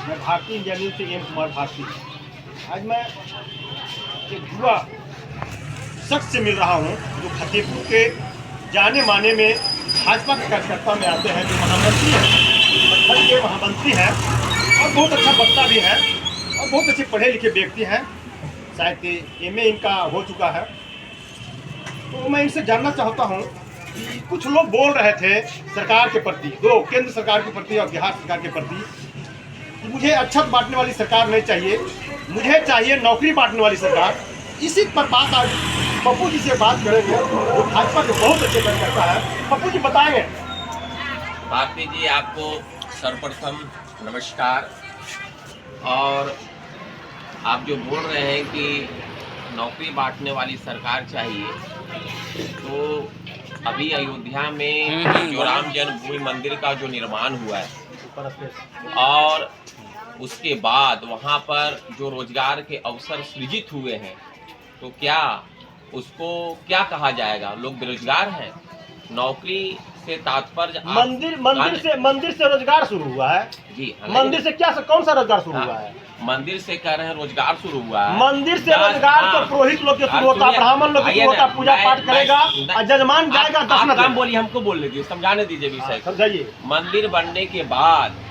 मैं भारतीय India news से एम कुमार भारती। आज मैं एक युवा शख्स से मिल रहा हूँ जो फतेहपुर के जाने माने में भाजपा के कार्यकर्ता में आते हैं, जो महामंत्री हैं, उत्तराखंड के महामंत्री हैं और बहुत अच्छा वक्ता भी है और बहुत अच्छे पढ़े लिखे व्यक्ति हैं। शायद एमए इनका हो चुका है। तो मैं इनसे जानना चाहता हूँ कि कुछ लोग बोल रहे थे सरकार के प्रति, दो केंद्र सरकार के प्रति और बिहार सरकार के प्रति, कि मुझे अक्षत बांटने वाली सरकार नहीं चाहिए, मुझे चाहिए नौकरी बांटने वाली सरकार। इसी पर बात आज पप्पू जी से बात करेंगे, जो भाजपा के बहुत अच्छे कार्यकर्ता है। पप्पू जी बताएंगे। भारती जी, आपको सर्वप्रथम नमस्कार। और आप जो बोल रहे हैं कि नौकरी बांटने वाली सरकार चाहिए, तो अभी अयोध्या में जो राम जन्मभूमि मंदिर का जो निर्माण हुआ है और उसके बाद वहाँ पर जो रोजगार के अवसर सृजित हुए हैं, तो क्या उसको क्या कहा जाएगा? लोग बेरोजगार हैं। नौकरी से तात्पर्य मंदिर से रोजगार शुरू हुआ है जी। मंदिर से क्या कौन सा रोजगार शुरू हुआ है? मंदिर से कह रहे हैं रोजगार शुरू हुआ है। मंदिर से रोजगार तो पुरोहित लोग के शुरू होता, ब्राह्मण लोग के शुरू होता, पूजा पाठ करेगा और जजमान जाएगा। काम बोलिए, हमको बोलने दीजिए, समझाने दीजिए विषय। समझाइए। मंदिर बनने के बाद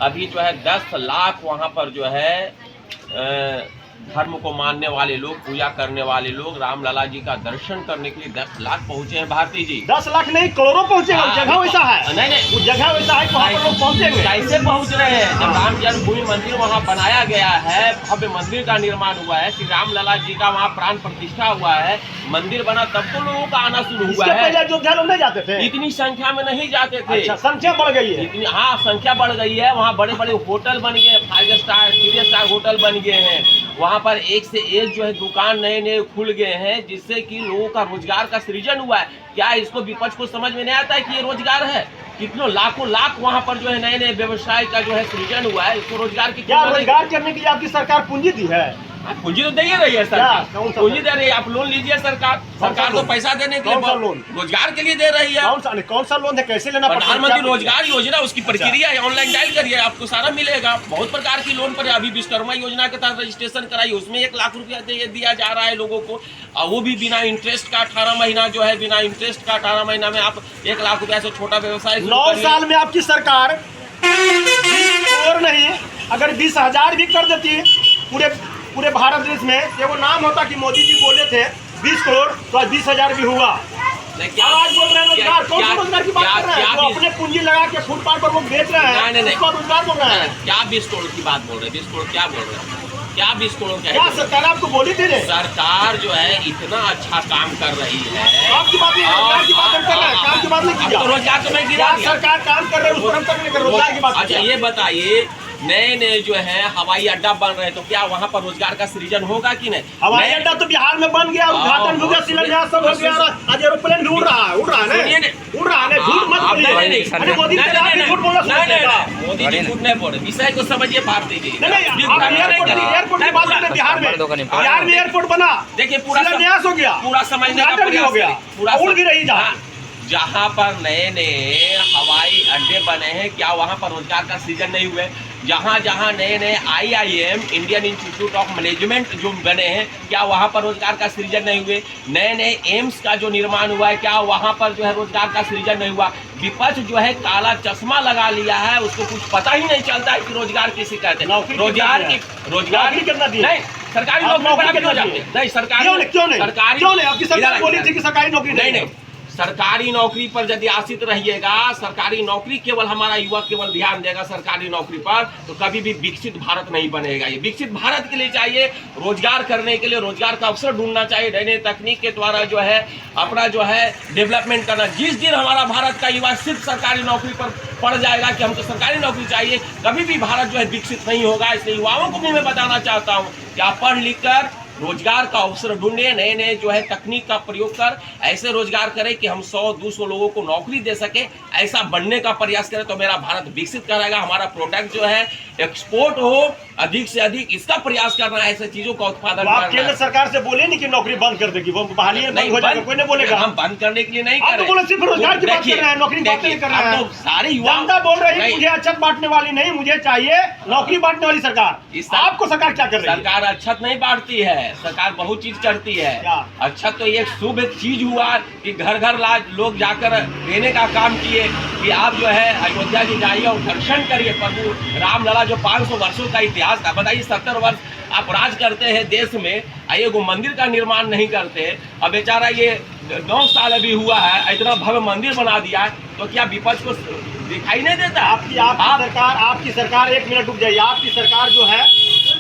अभी जो है 10 लाख वहाँ पर जो है धर्म को मानने वाले लोग, पूजा करने वाले लोग रामलला जी का दर्शन करने के लिए 10 लाख पहुँचे हैं। भारती जी 10 लाख नहीं, करोड़ों पहुँचे। जगह वैसा है। नहीं, वो जगह वैसा है, वहाँ पर लोग पहुँचेंगे। कैसे पहुँच रहे हैं? जब राम जन्मभूमि मंदिर वहाँ बनाया गया है, भव्य मंदिर का निर्माण हुआ है, श्री रामलला जी का वहाँ प्राण प्रतिष्ठा हुआ है, मंदिर बना, तब तो लोगों का आना शुरू हुआ है। पहले अयोध्या लोग नहीं जाते थे, इतनी संख्या में नहीं जाते थे। अच्छा, संख्या बढ़ गई है। इतनी, हाँ, संख्या बढ़ गई है। वहाँ बड़े बड़े होटल बन गए, 5 स्टार 3 स्टार होटल बन गए हैं। वहाँ पर एक से एक जो है दुकान नए नए खुल गए हैं, जिससे कि लोगों का रोजगार का सृजन हुआ है। क्या इसको विपक्ष को समझ में नहीं आता है कि ये रोजगार है? कितनों लाखों लाख वहाँ पर जो है नए नए व्यवसाय का जो है सृजन हुआ है। इसको रोजगार की क्या रोजगार करने के लिए आपकी सरकार पूंजी दी है? पूंजी तो दे ही रही है सरकार, पूंजी दे रही है। आप लोन लीजिए, सरकार तो पैसा देने के लिए लोन रोजगार के लिए दे रही है। कौन सा लोन है, कैसे लेना? प्रधानमंत्री रोजगार योजना, उसकी प्रक्रिया है, ऑनलाइन डायल करिए, आपको सारा मिलेगा। बहुत प्रकार की लोन पर अभी विश्वकर्मा योजना के तहत रजिस्ट्रेशन कराइए, उसमें 1 लाख रुपया दिया जा रहा है लोगों को, और वो भी बिना इंटरेस्ट का। 18 महीना जो है बिना इंटरेस्ट का, 18 महीना में आप 1 लाख रुपया से छोटा व्यवसाय। 9 साल में आपकी सरकार और नहीं, अगर 20,000 भी कर देती पूरे भारत देश में, ये वो नाम होता कि मोदी जी बोले थे 20 करोड़, तो आज 20,000 भी हुआ। आज बोल रहे हैं रोजगार। कौन सा रोजगार की बात कर रहे हैं? अपने पूंजी लगा के फुटपाथ पर वो बेच रहे हैं, उसको रोजगार बोल रहे हैं। क्या 20 करोड़ की बात बोल रहे हैं? 20 करोड़ क्या बोल रहे हैं? क्या 20 करोड़ क्या सरकार आपको बोली थी? सरकार जो है इतना अच्छा काम कर रही है। आपकी बात नहीं, रोजगार की बात कर रहे हैं, काम की बात नहीं की। रोजगार तो मैं गिरा, सरकार काम कर रही है, उस पर हम तक रोजगार की बात। अच्छा, ये बताइए, नए नए जो है हवाई अड्डा बन रहे हैं, तो क्या वहाँ पर रोजगार का सृजन होगा कि नहीं? हवाई अड्डा तो बिहार में बन गया, उद्घाटन हो गया, शिलान्यास सब हो गया, आज एरोप्लेन भी उड़ रहा है। उड़ रहा है झूठ मत बोलिए। मोदी जी झूठ बोल रहे हैं। मोदी जी झूठ नहीं बोल रहे, विषय को समझिए भारती जी। एयरपोर्ट की बात कर रहे हैं। बिहार में एयरपोर्ट बना, देखिए पूरा शिलान्यास हो गया, पूरा समझने का प्रयास हो गया, पूरा उड़ भी रही जहाँ पर नए नए हवाई अड्डे बने हैं, क्या वहाँ पर रोजगार का सृजन नहीं हुए? जहाँ जहाँ नए नए IIM Indian institute of management जो बने हैं, क्या वहाँ पर रोजगार का सृजन नहीं हुए? नए नए एम्स का जो निर्माण हुआ है, क्या वहाँ पर जो है रोजगार का सृजन नहीं हुआ? विपक्ष जो है काला चश्मा लगा लिया है, उसको कुछ पता ही नहीं चलता है कि रोजगार किसे कहते हैं। रोजगार कितना दिया? नहीं, सरकारी नौकरी पर क्यों जाते? नहीं, सरकारी क्यों नहीं? आपकी सरकार बोली थी कि सरकारी नौकरी नहीं। सरकारी नौकरी पर यदि आश्रित रहिएगा, सरकारी नौकरी केवल हमारा युवा केवल ध्यान देगा सरकारी नौकरी पर, तो कभी भी विकसित भारत नहीं बनेगा। ये विकसित भारत के लिए चाहिए रोजगार करने के लिए रोजगार का अवसर ढूंढना चाहिए, नई नई तकनीक के द्वारा जो है अपना जो है डेवलपमेंट करना। जिस दिन हमारा भारत का युवा सिर्फ सरकारी नौकरी पर पड़ जाएगा कि हमको सरकारी नौकरी चाहिए, कभी भी भारत जो है विकसित नहीं होगा। इसलिए युवाओं को भी मैं बताना चाहता हूँ कि आप पढ़ लिख कर रोजगार का अवसर ढूंढे, नए नए जो है तकनीक का प्रयोग कर ऐसे रोजगार करें कि हम 100-200 लोगों को नौकरी दे सके। ऐसा बनने का प्रयास करें तो मेरा भारत विकसित करेगा। हमारा प्रोडक्ट जो है एक्सपोर्ट हो अधिक से अधिक, इसका प्रयास करना है, ऐसे चीजों का उत्पादन आप करना केंद्र है। सरकार से बोले नहीं कि नौकरी बंद कर देगी, वो बहाली बंद हो जाएगा, कोई नहीं बोलेगा। हम बंद करने के लिए नहीं आप कर तो रहे। बोले सिर्फ रोजगार की बात कर रहे हैं, नौकरी की बात नहीं कर रहे हैं। सारे युवा जनता बोल रही है मुझे अच्छत बांटने वाली नहीं, मुझे चाहिए नौकरी बांटने वाली सरकार। आपको सरकार क्या कर रही है? सरकार अच्छत नहीं बांटती है, सरकार बहुत चीज करती है। अच्छत तो एक शुभ चीज हुआ कि घर घर लोग जाकर देने का काम किए कि आप जो है अयोध्या जी जाइए और दर्शन करिए। प्रभु रामलला जो 500 वर्षों का इतिहास था, बताइए 70 वर्ष आप राज करते हैं देश में, एगो मंदिर का निर्माण नहीं करते। अब बेचारा ये 9 साल अभी हुआ है, इतना भव्य मंदिर बना दिया है, तो क्या विपक्ष को दिखाई नहीं देता? आपकी सरकार 1 मिनट रुक जाइए। आपकी सरकार जो है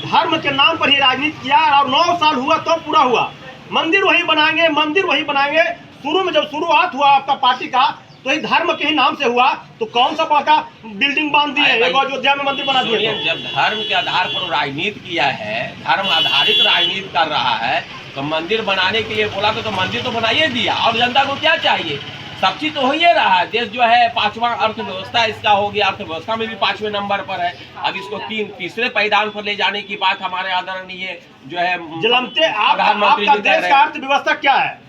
धर्म के नाम पर ही राजनीति किया और 9 साल हुआ तो पूरा हुआ। मंदिर वही बनाएंगे, मंदिर वही बनाएंगे। शुरू में जब शुरुआत हुआ आपका पार्टी का तो ये धर्म के ही नाम से हुआ, तो कौन सा बड़ा बिल्डिंग बांध दिए, अयोध्या में मंदिर बना दिए। जब धर्म के आधार पर राजनीति किया है, धर्म आधारित राजनीति कर रहा है, तो मंदिर बनाने के लिए बोला तो मंदिर तो बनाइए दिया। और जनता को क्या चाहिए? सब चीज तो हो ही रहा है। देश जो है 5वां अर्थव्यवस्था इसका हो गया, अर्थव्यवस्था में भी 5वें नंबर पर है। अब इसको तीसरे पायदान पर ले जाने की बात हमारे आदरणीय जो है जलमते आपका देश का अर्थव्यवस्था क्या है?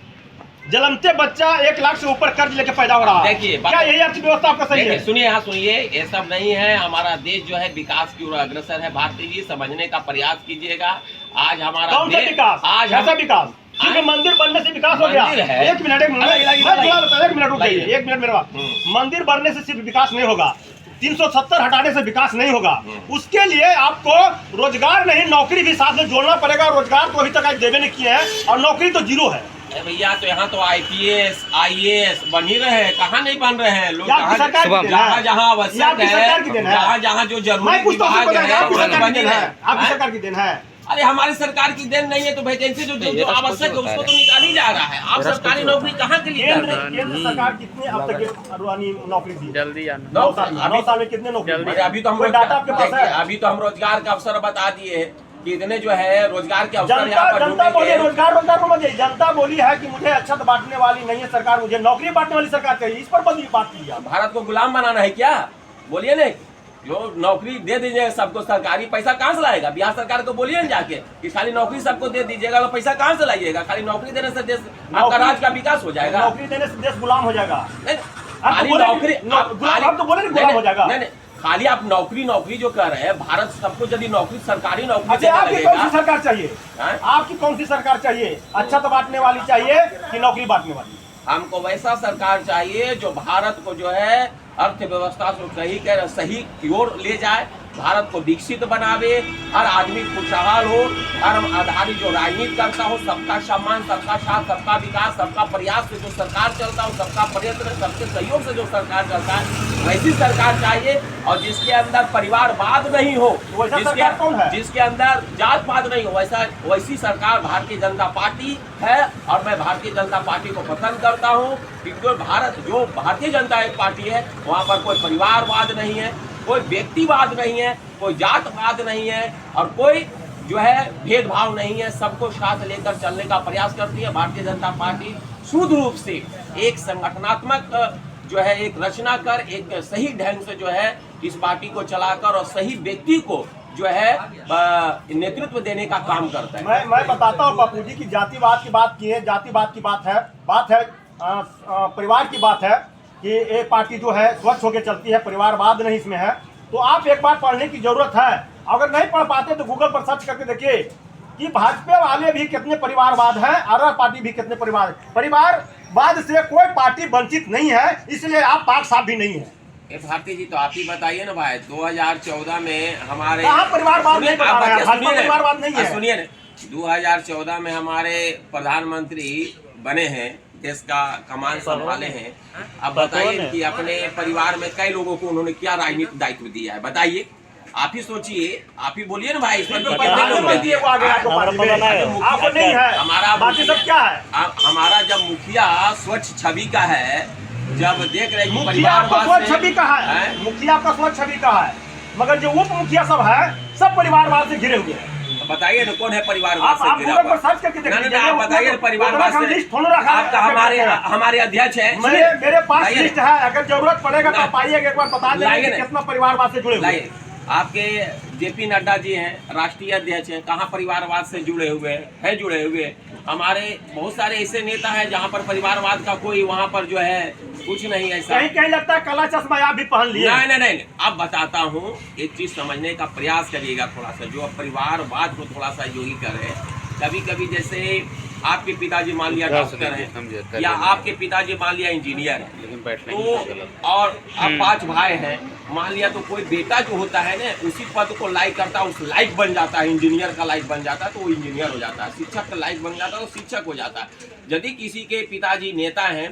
जलमते बच्चा 1 लाख से ऊपर कर्ज लेके पैदा हो रहा है। देखिए क्या यही अर्थव्यवस्था आपका सही है? सुनिए, हाँ सुनिए, ये सब नहीं है। हमारा देश जो है विकास की ओर अग्रसर है। भारतीय जी समझने का प्रयास कीजिएगा। आज हमारा कौन सा विकास? आज ऐसा विकास क्योंकि मंदिर बनने से विकास हो गया। एक मिनट रुक जाइए, 1 मिनट मेरा बात। मंदिर बनने से सिर्फ विकास नहीं होगा, 370 हटाने से विकास नहीं होगा। उसके लिए आपको रोजगार नहीं, नौकरी भी साथ में जोड़ना पड़ेगा। रोजगार तो अभी तक आज देवे नहीं किए हैं और नौकरी तो 0 है। भैया तो यहाँ तो IPS IAS बन ही रहे हैं, कहाँ नहीं बन रहे हैं लोग। जहाँ जहाँ आवश्यक है, जहाँ जहाँ जो जरूरी विभाग है, आपकी सरकार की देन है। अरे हमारी सरकार की देन नहीं है तो वैकेंसी जो आवश्यक है उसको तो निकाल ही जा रहा है। आप सरकारी नौकरी कहाँ के लिए कर रहे हैं? केंद्र सरकार कितने अब तक नौकरी दी? जल्दी आना। 9 साल में कितने नौकरी? अभी तो हम डाटा आपके पास है? अभी तो हम रोजगार का अवसर बता दिए हैं कि इतने जो है रोजगार के अवसर जनता बोली रोजगार जनता बोली है कि मुझे अच्छत बांटने वाली नहीं है सरकार, मुझे नौकरी बांटने वाली सरकार चाहिए। इस पर बदली बात की। भारत को गुलाम बनाना है क्या? बोलिए नहीं, जो नौकरी दे दीजिए सबको, सरकारी पैसा कहाँ से लाएगा? बिहार सरकार को बोलिए ना जाके कि खाली नौकरी सबको दे दीजिएगा, तो पैसा कहाँ से लाइएगा? खाली नौकरी देने से देश आपका राज्य का विकास हो जाएगा? नौकरी देने से देश गुलाम हो जाएगा? खाली नौकरी आप तो बोले गुलाम हो जाएगा। नहीं, खाली आप नौकरी जो कर रहे हैं, भारत सबको यदि नौकरी सरकारी नौकरी अच्छा, आपकी कौन सी सरकार चाहिए? आपकी कौन सी सरकार चाहिए? अच्छा तो बांटने वाली चाहिए कि नौकरी बांटने वाली? हमको वैसा सरकार चाहिए जो भारत को जो है अर्थव्यवस्था को सही की ओर ले जाए, भारत को विकसित बनावे, हर आदमी खुशहाल हो, धर्म आधारित जो राजनीति करता हो, सबका सम्मान, सबका साथ, सबका विकास, सबका प्रयास से जो सरकार चलता हो, सबका प्रयत्न, सबके सहयोग से जो सरकार चलता है, वैसी सरकार चाहिए। और जिसके अंदर परिवारवाद नहीं हो, जिसके अंदर जातवाद नहीं हो, वैसी सरकार भारतीय जनता पार्टी है। और मैं भारतीय जनता पार्टी को पसंद करता हूँ क्योंकि जो भारतीय जनता एक पार्टी है, वहाँ पर कोई परिवारवाद नहीं है, कोई व्यक्तिवाद नहीं है, कोई जातवाद नहीं है और कोई जो है भेदभाव नहीं है। सबको साथ लेकर चलने का प्रयास करती है भारतीय जनता पार्टी। शुद्ध रूप से एक संगठनात्मक जो है एक रचना कर, एक सही ढंग से जो है इस पार्टी को चलाकर और सही व्यक्ति को जो है नेतृत्व देने का काम करता है। मैं बताता हूँ बापू जी की जातिवाद की बात की है, जातिवाद की बात है परिवार की बात है कि ये पार्टी जो है स्वच्छ होकर चलती है, परिवारवाद नहीं इसमें है। तो आप एक बार पढ़ने की जरूरत है, अगर नहीं पढ़ पाते तो गूगल पर सर्च करके देखिए कि भाजपा वाले भी कितने परिवारवाद हैं, आर पार्टी भी कितने परिवारवाद से कोई पार्टी वंचित नहीं है, इसलिए आप पाक साफ भी नहीं है। भारती जी तो आप ही बताइए ना भाई, 2014 में हमारे परिवारवाद नहीं बता रहा है, परिवारवाद नहीं है। सुनिए ना, 2014 में हमारे प्रधानमंत्री बने हैं, देश का कमान संभाले हैं। अब बताइए कि अपने परिवार में कई लोगों को उन्होंने क्या राजनीतिक दायित्व दिया है, बताइए। आप ही सोचिए, आप ही बोलिए ना भाई। इस पर हमारा जब मुखिया स्वच्छ छवि का है, जब देख रहे मुखिया स्वच्छ छवि का है, मुखिया का स्वच्छ छवि का है, मगर जो उप मुखिया सब है सब परिवारवाद से घिरे हुए हैं। बताइए ना कौन है परिवारवाद आप से घिरा गूगल पर हुआ? सर्च करके ना, देखिए। आप बताइए ना परिवारवाद से। आपका हमारे अध्यक्ष है, मेरे पास लाइए लिस्ट है, अगर जरूरत पड़ेगा तो आप आइएगा, एक बार बता लाइए देंगे ना। कितना परिवारवाद से जुड़े हुए हैं। लाइए, आपके जेपी नड्डा जी हैं, राष्ट्रीय अध्यक्ष हैं, कहाँ परिवारवाद से जुड़े हुए हैं जुड़े हुए। हमारे बहुत सारे ऐसे नेता हैं जहाँ पर परिवारवाद का कोई वहाँ पर जो है कुछ नहीं ऐसा। कहीं कहीं लगता है काला चश्मा आप भी पहन लिए। नहीं, अब बताता हूँ, एक चीज समझने का प्रयास करिएगा थोड़ा सा, जो परिवारवाद को थोड़ा सा योगी करे। कभी कभी जैसे आपके पिताजी मान लिया डॉक्टर हैं, या आपके पिताजी मान लिया इंजीनियर है, तो और आप 5 भाई हैं, मान लिया तो कोई बेटा जो होता है ना उसी पद को लाइक करता है, उस लाइक बन जाता है, इंजीनियर का लाइक बन जाता है तो वो इंजीनियर हो जाता है, शिक्षक का लाइक बन जाता है तो शिक्षक हो जाता है। यदि किसी के पिताजी नेता हैं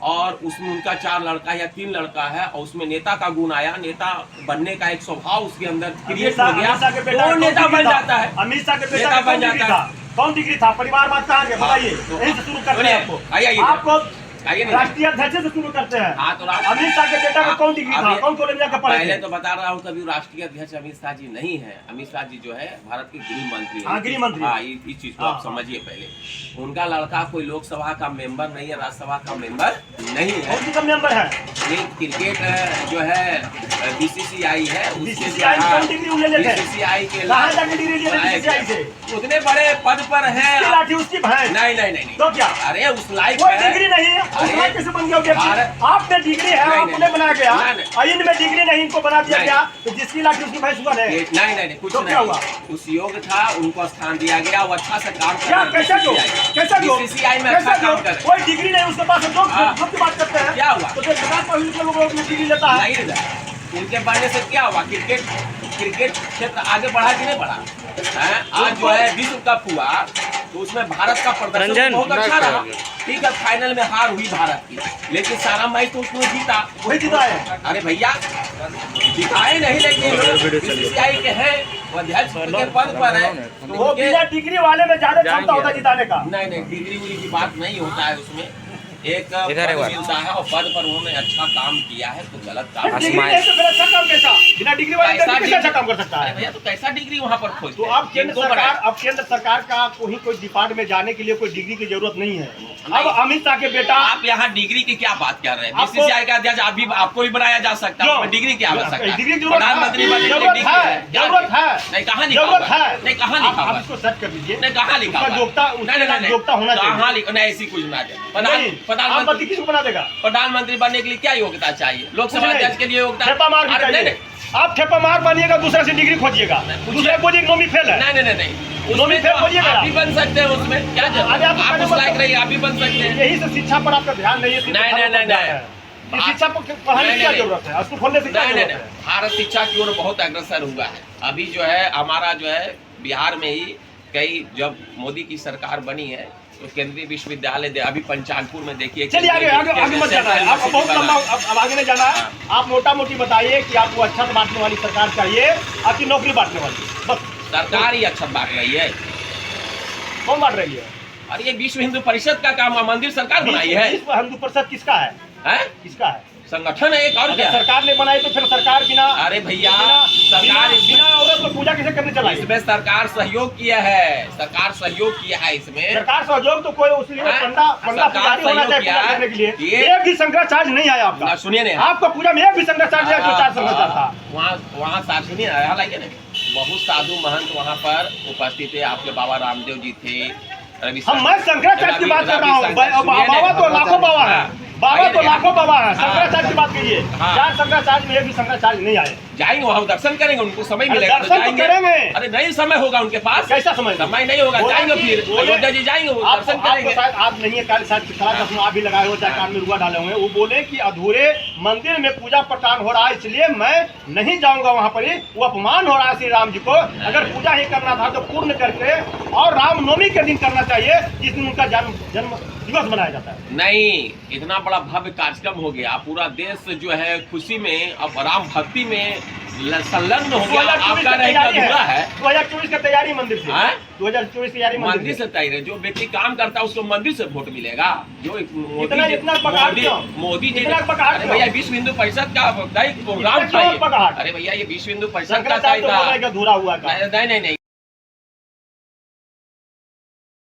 और उसमें उनका 4 लड़का या 3 लड़का है और उसमें नेता का गुण आया, नेता बनने का एक स्वभाव उसके अंदर क्रिएट हो गया, तो वो नेता बन जाता है। अमित शाह के बेटा नेता का बन जाता है। कौन डिग्री था? परिवारवाद कहाँ गया बताइए, यहीं से शुरू करते हैं आपको राष्ट्रीय अध्यक्ष से शुरू करते हैं। हाँ, तो अमित शाह के बेटा का कौन डिग्री था? कौन कॉलेज जाकर पढ़े? पहले तो बता रहा हूँ, कभी राष्ट्रीय अध्यक्ष अमित शाह जी नहीं है। अमित शाह जी जो है भारत के गृह मंत्री हाँ, गृह मंत्री। हाँ, इस चीज को आप समझिए पहले। उनका लड़का कोई लोकसभा का मेंबर नहीं है, राज्यसभा का मेंबर नहीं है। कौन सी का मेंबर है? ये क्रिकेट जो है बीसीसीआई है, बीसीसीआई कौन डिग्री ले लेते हैं? बीसीसीआई के कहाँ जाके डिग्री ले लेते बीसीसीआई से? उतने बड़े पद पर है। उसकी लाठी उसकी भैंस। नहीं, तो क्या? अरे उस लाइक कोई डिग्री नहीं है, उस लायक कैसे बन गया व्यक्ति? आपने डिग्री है, आपने बनाया गया, इनमें डिग्री नहीं, इनको बना दिया गया, तो जिसकी लाठी उसकी भैंस हुआ नहीं। नहीं, कुछ तो क्या हुआ? उस योग था, उनको स्थान दिया गया, वो अच्छा से काम क्या कैसा जो बीसीसीआई में अच्छा काम कर, कोई डिग्री नहीं उसके पास, जो की बात करते हैं। क्या हुआ? तो सरकार पर उनके लोगों को डिग्री लेता है। नहीं, उनके बढ़ने से क्या हुआ? क्रिकेट क्षेत्र आगे बढ़ा कि नहीं बढ़ा? आज जो है विश्व कप हुआ तो उसमें भारत का प्रदर्शन बहुत अच्छा रहा। ठीक है, फाइनल में हार हुई भारत की, लेकिन सारा मैच तो उसने जीता। वही जीता है। अरे भैया जिताए नहीं, लेकिन बीसीसीआई के हैं, वो अध्यक्ष के पद पर है, तो वो बिना डिग्री वाले में ज्यादा क्षमता होता है जिताने का। नहीं, डिग्री उग्री की बात नहीं होता है उसमें। एक पद मिलता है और पद पर उन्होंने अच्छा काम किया है तो गलत काम। डिग्री नहीं तो फिर अच्छा काम कैसा? बिना डिग्री वाले कैसे अच्छा काम कर सकता है? भैया तो कैसा डिग्री वहाँ पर खोज? तो अब केंद्र सरकार का कोई डिपार्टमेंट में जाने के लिए कोई डिग्री की जरूरत नहीं है। अब अमित शाह के बेटा, आप यहाँ डिग्री की क्या बात कर रहे हैं? बीसीसीआई का अध्यक्ष आपको भी बनाया जा सकता है, डिग्री की आवश्यकता है? प्रधानमंत्री बनने के लिए डिग्री है? जरूरत है। नहीं, कहाँ लिखा हुआ है? नहीं, कहाँ लिखा हुआ है? इसको सर्च कर लीजिए। नहीं, कहाँ लिखा हुआ है? योग्यता होना चाहिए। कहाँ लिखा? नहीं, ऐसी कुछ ना जाए। प्रधानमंत्री किसको बना देगा? प्रधानमंत्री बनने के लिए क्या योग्यता चाहिए? लोकसभा अध्यक्ष के लिए योग्यता? आप ठेपा मार बनिएगा, दूसरा से डिग्री खोजिएगा, दूसरा खोजिए नौवीं फेल है। नहीं, उसमें तो आप भी बन सकते हैं, उसमें क्या जरूरत? आप उस लायक रहिए, आप भी बन सकते हैं। यही से शिक्षा पर आपका ध्यान नहीं है। नहीं, शिक्षा पर पढ़ाने की क्या जरूरत है? स्कूल खोलने से क्या जरूरत है? भारत शिक्षा की ओर बहुत अग्रसर हुआ है। अभी जो है हमारा जो है बिहार में ही कई, जब मोदी की सरकार बनी है तो केंद्रीय विश्वविद्यालय अभी पंचालपुर में देखिए। चलिए आगे मत जाना है, आप बहुत लंबा, अब आगे नहीं जाना है। आप मोटा मोटी बताइए कि आपको अच्छा बांटने वाली सरकार चाहिए, आपकी नौकरी बांटने वाली? बस सरकार ही अच्छा बांट रही है। कौन बांट रही है? अरे ये विश्व हिंदू परिषद का काम है, मंदिर सरकार बनाई है। विश्व हिंदू परिषद किसका है? किसका है? संगठन है एक, और क्या? सरकार ने बनाई तो फिर सरकार बिना, अरे भैया सरकार बिना औरत को पूजा कैसे करने चला? इसमें सरकार सहयोग किया है, सरकार सहयोग किया है इसमें। सरकार सहयोग तो कोई उसलिए पंडा पुजारी होना चाहिए पूजा करने के लिए। एक भी शंकराचार्य नहीं आया आपका? सुनिए ना, आपका पूजा में एक भी शंकराचार्य जो 4 शंकराचार्य था वहाँ साथ नहीं आया। लाइए ना, बहुत साधु महंत वहाँ पर उपस्थित थे। आपके बाबा रामदेव जी थे। मैं शंकराचार्य की बात कर रहा हूँ। बाबा तो लाखों बाबा है, बाबा तो लाखों बाबा है। शंकराचार्य की बात कीजिए, 4 शंकराचार्य में एक भी शंकराचार्य नहीं आए। जाएंगे वहाँ दर्शन करेंगे, उनको समय मिलेगा तो जाएंगे। करेंगे। अरे नहीं समय होगा उनके पास। कैसा समय? समय नहीं होगा, जाएंगे फिर अयोध्या जी जाएंगे, वो दर्शन करेंगे। आप नहीं है कार्य शायद आप भी लगाए हो, चाहे कान में रुआ डाले हुए। वो बोले कि अधूरे मंदिर में पूजा पठान हो रहा है, इसलिए मैं नहीं जाऊंगा वहाँ पर। ही वो अपमान हो रहा है श्री राम जी को। अगर पूजा ही करना था तो पूर्ण करके और रामनवमी के दिन करना चाहिए, जिस दिन उनका जन्म दिवस मनाया जाता है। नहीं, इतना बड़ा भव्य कार्यक्रम हो गया, पूरा देश जो है खुशी में, अब राम भक्ति में संलग्न हो गया। आपका नहीं अधूरा है। 2024 का तैयारी मंदिर से, 2024 तैयारी मंदिर से तैयारी। जो व्यक्ति काम करता है उसको मंदिर से वोट मिलेगा। जो मोदी जी भैया विश्व हिंदू परिषद का प्रोग्राम था। अरे भैया ये विश्व हिंदू परिषद का अधूरा हुआ। नहीं।